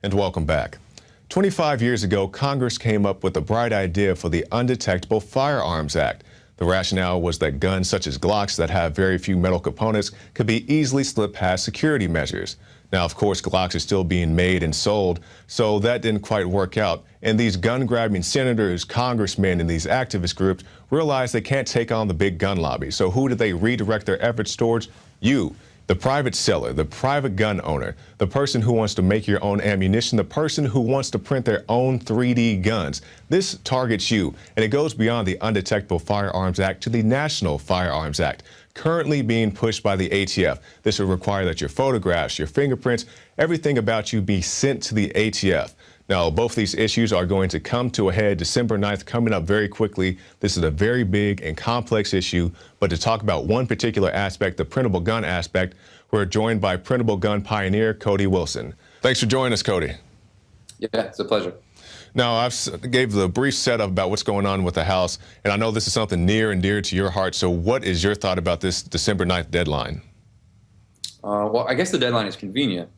And welcome back. 25 years ago, Congress came up with a bright idea for the Undetectable Firearms Act. The rationale was that guns such as Glocks that have very few metal components could be easily slipped past security measures. Now, of course, Glocks are still being made and sold, so that didn't quite work out. And these gun-grabbing senators, congressmen, and these activist groups realized they can't take on the big gun lobby. So who do they redirect their efforts towards? You. The private seller, the private gun owner, the person who wants to make your own ammunition, the person who wants to print their own 3D guns. This targets you, and it goes beyond the Undetectable Firearms Act to the National Firearms Act, currently being pushed by the ATF. This would require that your photographs, your fingerprints, everything about you be sent to the ATF. Now, both these issues are going to come to a head December 9th, coming up very quickly. This is a very big and complex issue, but to talk about one particular aspect, the printable gun aspect, we're joined by printable gun pioneer Cody Wilson. Thanks for joining us, Cody. Yeah, it's a pleasure. Now, I've gave the brief setup about what's going on with the House, and I know this is something near and dear to your heart, so what is your thought about this December 9th deadline? Well, I guess the deadline is convenient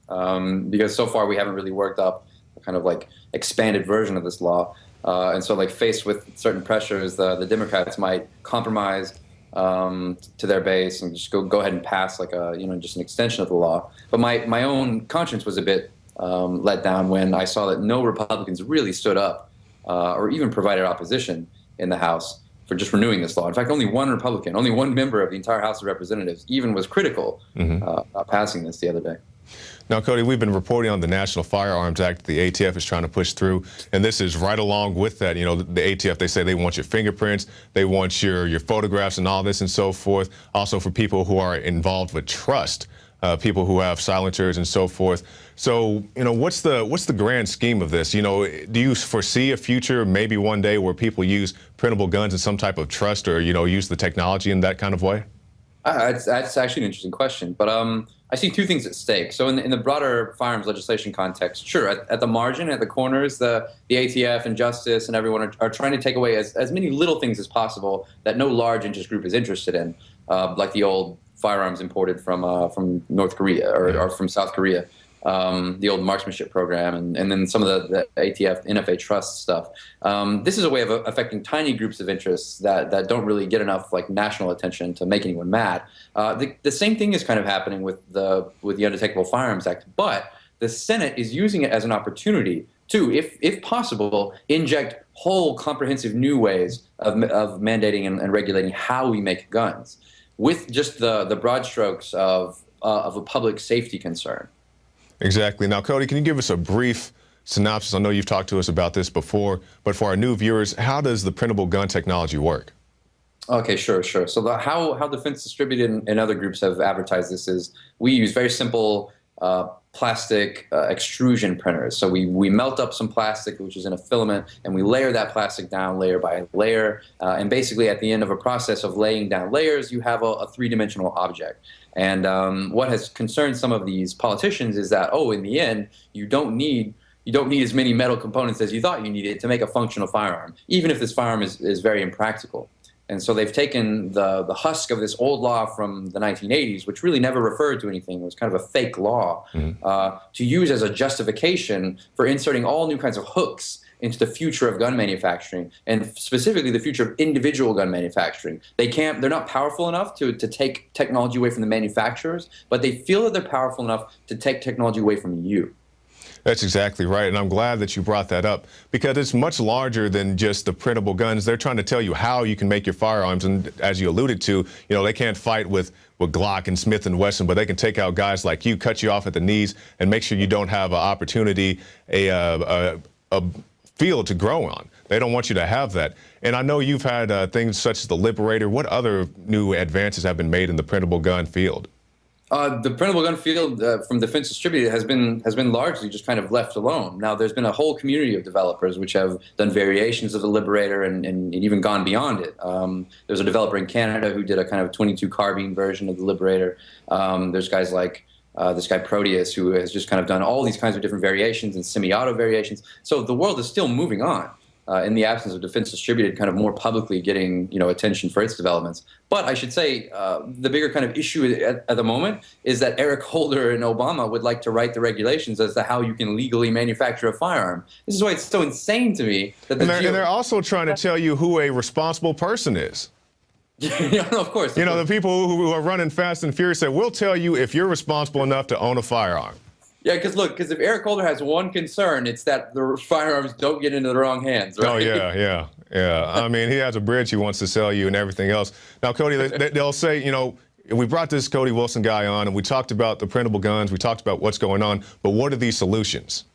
because so far we haven't really worked up kind of like expanded version of this law. And so like faced with certain pressures, the Democrats might compromise to their base and just go ahead and pass like a, just an extension of the law. But my own conscience was a bit let down when I saw that no Republicans really stood up or even provided opposition in the House for just renewing this law. In fact, only one Republican, only one member of the entire House of Representatives even was critical about passing this the other day. Now, Cody, we've been reporting on the National Firearms Act the ATF is trying to push through, and this is right along with that. You know, the ATF, they say they want your fingerprints, they want your photographs and all this and so forth. Also for people who are involved with trust, people who have silencers and so forth. So, what's the grand scheme of this? Do you foresee a future, maybe one day, where people use printable guns in some type of trust or, use the technology in that kind of way? That's actually an interesting question, but I see two things at stake. So in the broader firearms legislation context, sure, at the margin, at the corners, the ATF and Justice and everyone are trying to take away as many little things as possible that no large interest group is interested in, like the old firearms imported from North Korea or from South Korea. The old marksmanship program, and then some of the ATF, NFA trust stuff. This is a way of affecting tiny groups of interests that don't really get enough like national attention to make anyone mad. The same thing is kind of happening with the Undetectable Firearms Act, but the Senate is using it as an opportunity to, if possible, inject whole comprehensive new ways of mandating and regulating how we make guns, with just the broad strokes of a public safety concern. Exactly. Now, Cody, can you give us a brief synopsis? I know you've talked to us about this before, but for our new viewers, how does the printable gun technology work? Okay, sure. So how Defense Distributed and other groups have advertised this is we use very simple plastic extrusion printers. So we melt up some plastic, which is in a filament, and we layer that plastic down layer by layer. And basically at the end of a process of laying down layers, you have a three-dimensional object. And what has concerned some of these politicians is that, in the end, you don't need as many metal components as you thought you needed to make a functional firearm, even if this firearm is very impractical. And so they've taken the husk of this old law from the 1980s, which really never referred to anything, it was kind of a fake law, to use as a justification for inserting all new kinds of hooks into the future of gun manufacturing, and specifically the future of individual gun manufacturing. They're not powerful enough to take technology away from the manufacturers, but they feel that they're powerful enough to take technology away from you. That's exactly right, and I'm glad that you brought that up because it's much larger than just the printable guns. They're trying to tell you how you can make your firearms, and as you alluded to, they can't fight with Glock and Smith and Wesson, but they can take out guys like you, cut you off at the knees, and make sure you don't have an opportunity, a field to grow on. They don't want you to have that. And I know you've had things such as the Liberator. What other new advances have been made in the printable gun field? The printable gun field from Defense Distributed has been largely just kind of left alone. Now, there's been a whole community of developers which have done variations of the Liberator and even gone beyond it. There's a developer in Canada who did a kind of 22 carbine version of the Liberator. There's guys like this guy Proteus, who has just kind of done all these kinds of different variations and semi-auto variations. So the world is still moving on. in the absence of Defense Distributed kind of more publicly getting attention for its developments. But I should say the bigger kind of issue at the moment is that Eric Holder and Obama would like to write the regulations as to how you can legally manufacture a firearm. This is why it's so insane to me that and they're also trying to tell you who a responsible person is. Yeah, no, of course. The people who are running fast and furious say, we'll tell you if you're responsible enough to own a firearm. Yeah, because if Eric Holder has one concern, it's that the firearms don't get into the wrong hands, right? Oh, yeah. I mean, he has a bridge he wants to sell you and everything else. Now, Cody, they'll say, we brought this Cody Wilson guy on, and we talked about the printable guns. We talked about what's going on. But what are these solutions?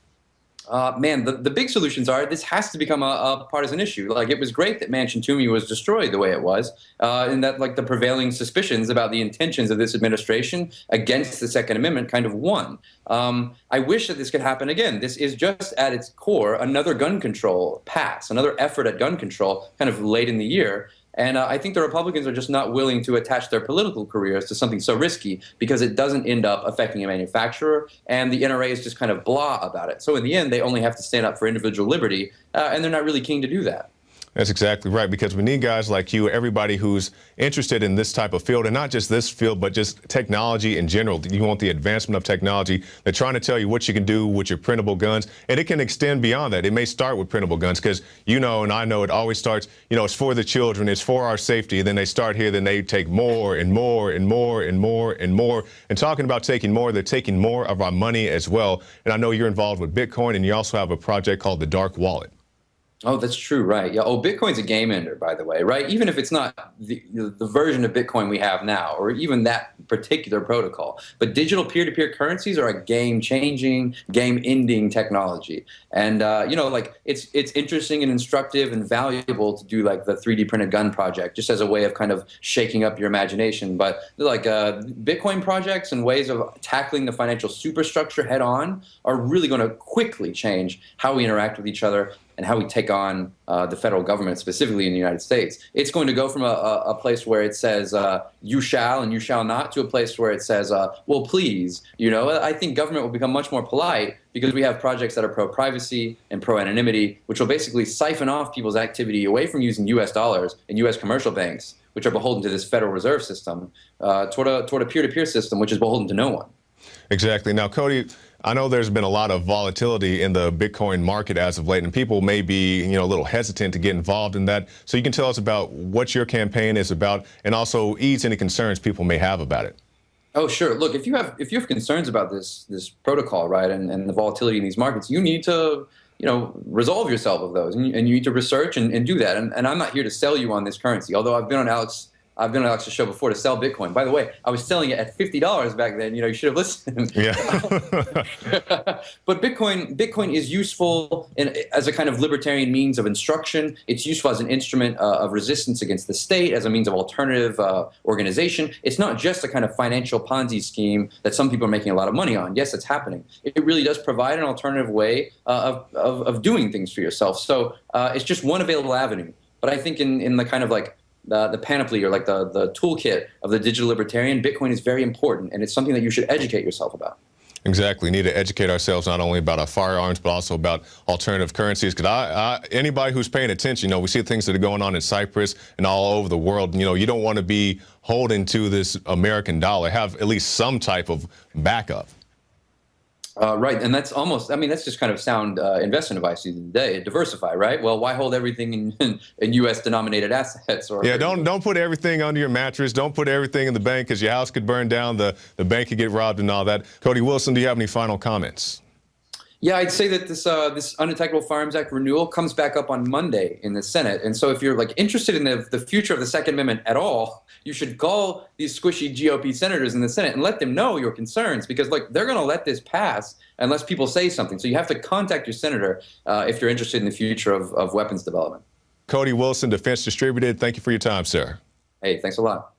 Man, the big solutions are this has to become a partisan issue. Like, it was great that Mansion Toomey was destroyed the way it was, and that the prevailing suspicions about the intentions of this administration against the Second Amendment kind of won. I wish that this could happen again. This is just at its core another gun control pass, another effort at gun control kind of late in the year. And I think the Republicans are just not willing to attach their political careers to something so risky because it doesn't end up affecting a manufacturer, and the NRA is just kind of blah about it. So in the end, they only have to stand up for individual liberty, and they're not really keen to do that. That's exactly right, because we need guys like you, everybody who's interested in this type of field, and not just this field, but just technology in general. You want the advancement of technology. They're trying to tell you what you can do with your printable guns, and it can extend beyond that. It may start with printable guns because and I know it always starts, it's for the children, it's for our safety. Then they start here, then they take more and more and more and more and more. And talking about taking more, they're taking more of our money as well. And I know you're involved with Bitcoin, and you also have a project called the Dark Wallet. Oh, that's true, right? Yeah. Oh, Bitcoin's a game ender, by the way, right? Even if it's not the version of Bitcoin we have now, or even that particular protocol. But digital peer-to-peer currencies are a game-changing, game-ending technology. And it's interesting and instructive and valuable to do like the 3D printed gun project, just as a way of kind of shaking up your imagination. But Bitcoin projects and ways of tackling the financial superstructure head-on are really going to quickly change how we interact with each other and how we take on the federal government, specifically in the United States. It's going to go from a place where it says you shall and you shall not to a place where it says, well, please. I think government will become much more polite because we have projects that are pro-privacy and pro-anonymity, which will basically siphon off people's activity away from using U.S. dollars and U.S. commercial banks, which are beholden to this Federal Reserve System, toward a peer-to-peer system, which is beholden to no one. Exactly. Now, Cody, I know there's been a lot of volatility in the Bitcoin market as of late, and people may be, a little hesitant to get involved in that. So you can tell us about what your campaign is about, and also ease any concerns people may have about it. Oh, sure. Look, if you have concerns about this protocol, right, and the volatility in these markets, you need to resolve yourself of those, and you need to research and do that. And I'm not here to sell you on this currency, although I've been on Alex's show before to sell Bitcoin. By the way, I was selling it at $50 back then. You should have listened. Yeah. But Bitcoin is useful as a kind of libertarian means of instruction. It's useful as an instrument of resistance against the state, as a means of alternative organization. It's not just a kind of financial Ponzi scheme that some people are making a lot of money on. Yes, it's happening. It really does provide an alternative way of doing things for yourself. So it's just one available avenue. But I think in the kind of the panoply or the toolkit of the digital libertarian, Bitcoin is very important, and it's something that you should educate yourself about. Exactly. We need to educate ourselves not only about our firearms, but also about alternative currencies. Because anybody who's paying attention, we see things that are going on in Cyprus and all over the world. You don't want to be holding to this American dollar. Have at least some type of backup. Right, and that's that's just kind of sound investment advice today. Diversify, right? Well, why hold everything in U.S. denominated assets? Or don't put everything under your mattress. Don't put everything in the bank because your house could burn down, the bank could get robbed and all that. Cody Wilson, do you have any final comments? Yeah, I'd say that this Undetectable Firearms Act renewal comes back up on Monday in the Senate. And so if you're interested in the future of the Second Amendment at all, you should call these squishy GOP senators in the Senate and let them know your concerns, because they're going to let this pass unless people say something. So you have to contact your senator if you're interested in the future of weapons development. Cody Wilson, Defense Distributed, thank you for your time, sir. Hey, thanks a lot.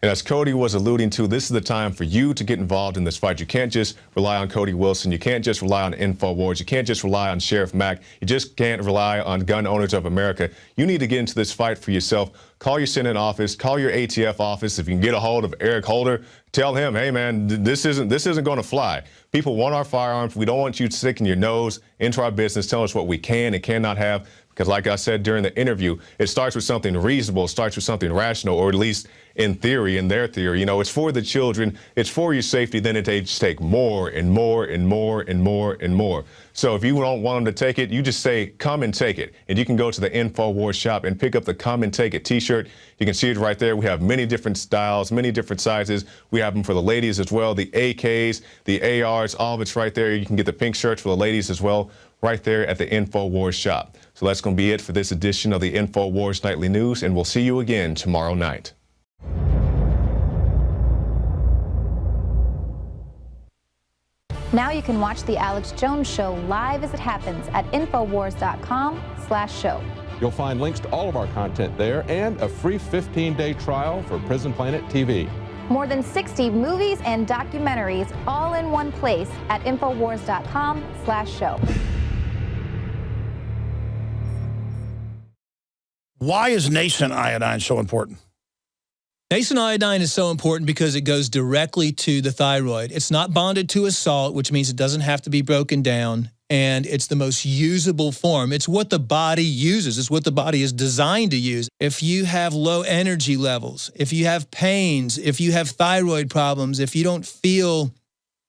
And as Cody was alluding to, this is the time for you to get involved in this fight. You can't just rely on Cody Wilson. You can't just rely on Infowars. You can't just rely on Sheriff Mack. You just can't rely on Gun Owners of America. You need to get into this fight for yourself. Call your Senate office. Call your ATF office. If you can get a hold of Eric Holder, tell him, hey, man, this isn't going to fly. People want our firearms. We don't want you sticking your nose into our business, telling us what we can and cannot have. Because like I said during the interview, it starts with something reasonable, it starts with something rational, or at least in theory, in their theory. You know, it's for the children, it's for your safety, then they just take more and more and more and more and more. So if you don't want them to take it, you just say, come and take it. And you can go to the Infowars shop and pick up the Come and Take It t-shirt. You can see it right there. We have many different styles, many different sizes. We have them for the ladies as well, the AKs, the ARs, all of it's right there. You can get the pink shirts for the ladies as well, right there at the Infowars shop. So that's going to be it for this edition of the Infowars Nightly News, and we'll see you again tomorrow night. Now you can watch The Alex Jones Show live as it happens at Infowars.com/show. You'll find links to all of our content there and a free 15-day trial for Prison Planet TV. More than 60 movies and documentaries all in one place at Infowars.com/show. Why is nascent iodine so important? Nascent iodine is so important because it goes directly to the thyroid. It's not bonded to a salt, which means it doesn't have to be broken down, and it's the most usable form. It's what the body uses. It's what the body is designed to use. If you have low energy levels, if you have pains, if you have thyroid problems, if you don't feel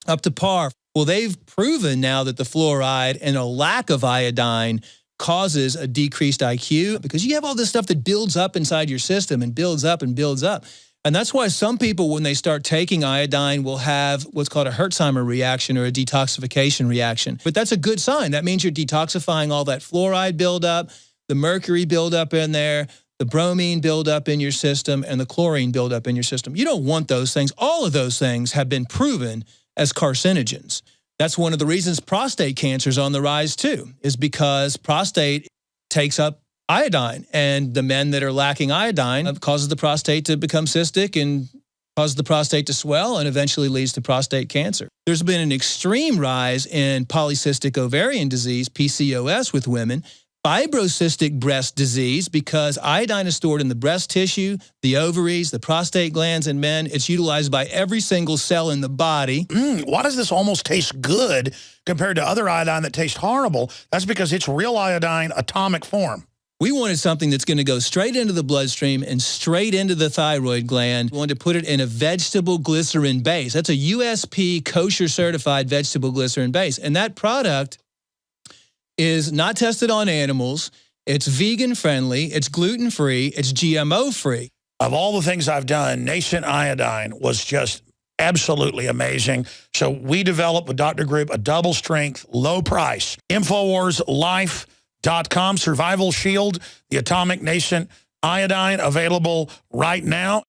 up to par, well, they've proven now that the fluoride and a lack of iodine causes a decreased IQ because you have all this stuff that builds up inside your system and builds up and builds up. And that's why some people, when they start taking iodine, will have what's called a Herxheimer reaction or a detoxification reaction. But that's a good sign. That means you're detoxifying all that fluoride buildup, the mercury buildup in there, the bromine buildup in your system, and the chlorine buildup in your system. You don't want those things. All of those things have been proven as carcinogens. That's one of the reasons prostate cancer is on the rise too, is because prostate takes up iodine, and the men that are lacking iodine causes the prostate to become cystic and causes the prostate to swell and eventually leads to prostate cancer. There's been an extreme rise in polycystic ovarian disease, PCOS, with women, fibrocystic breast disease, because iodine is stored in the breast tissue, the ovaries, the prostate glands in men. It's utilized by every single cell in the body. Why does this almost taste good compared to other iodine that tastes horrible? That's because it's real iodine, atomic form. We wanted something that's going to go straight into the bloodstream and straight into the thyroid gland. We wanted to put it in a vegetable glycerin base. That's a USP kosher certified vegetable glycerin base. And that product is not tested on animals. It's vegan friendly. It's gluten free. It's GMO free. Of all the things I've done, nascent iodine was just absolutely amazing. So we developed with Dr. Group a double strength, low price, InfoWarsLife.com Survival Shield, the atomic nascent iodine, available right now.